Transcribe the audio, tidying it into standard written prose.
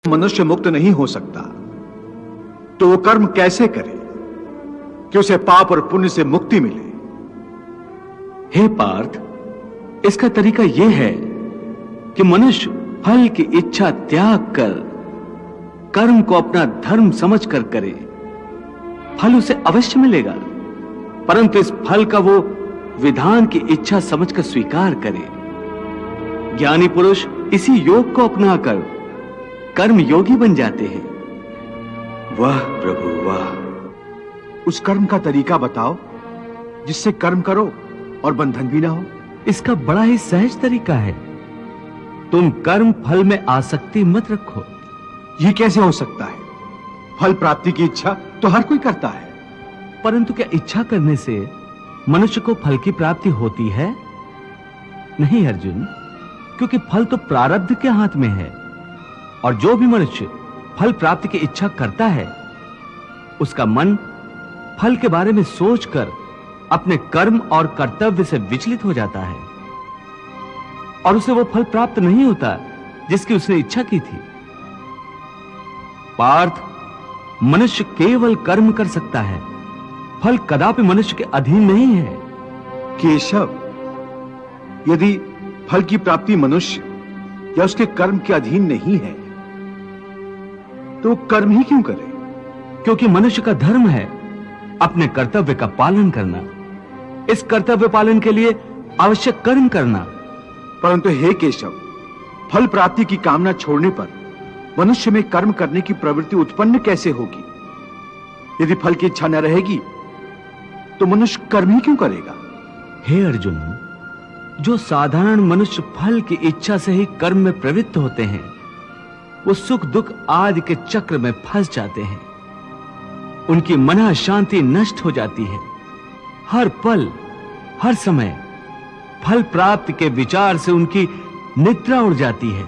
मनुष्य मुक्त नहीं हो सकता, तो वो कर्म कैसे करे कि उसे पाप और पुण्य से मुक्ति मिले? हे पार्थ, इसका तरीका यह है कि मनुष्य फल की इच्छा त्याग कर कर्म को अपना धर्म समझकर करे। फल उसे अवश्य मिलेगा, परंतु इस फल का वो विधान की इच्छा समझकर स्वीकार करे। ज्ञानी पुरुष इसी योग को अपनाकर कर्म योगी बन जाते हैं। वाह प्रभु वाह! उस कर्म का तरीका बताओ जिससे कर्म करो और बंधन भी ना हो। इसका बड़ा ही सहज तरीका है। तुम कर्म फल में आसक्ति मत रखो। यह कैसे हो सकता है? फल प्राप्ति की इच्छा तो हर कोई करता है। परंतु क्या इच्छा करने से मनुष्य को फल की प्राप्ति होती है? नहीं अर्जुन, क्योंकि फल तो प्रारब्ध के हाथ में है, और जो भी मनुष्य फल प्राप्ति की इच्छा करता है उसका मन फल के बारे में सोचकर अपने कर्म और कर्तव्य से विचलित हो जाता है और उसे वो फल प्राप्त नहीं होता जिसकी उसने इच्छा की थी। पार्थ, मनुष्य केवल कर्म कर सकता है, फल कदापि मनुष्य के अधीन नहीं है। केशव, यदि फल की प्राप्ति मनुष्य या उसके कर्म के अधीन नहीं है तो कर्म ही क्यों करे? क्योंकि मनुष्य का धर्म है अपने कर्तव्य का पालन करना। इस कर्तव्य पालन के लिए आवश्यक कर्म करना। परंतु हे केशव, फल प्राप्ति की कामना छोड़ने पर मनुष्य में कर्म करने की प्रवृत्ति उत्पन्न कैसे होगी? यदि फल की इच्छा न रहेगी तो मनुष्य कर्म ही क्यों करेगा? हे अर्जुन, जो साधारण मनुष्य फल की इच्छा से ही कर्म में प्रवृत्त होते हैं वो सुख दुख आदि के चक्र में फंस जाते हैं। उनकी मन शांति नष्ट हो जाती है। हर पल हर समय फल प्राप्ति के विचार से उनकी निद्रा उड़ जाती है।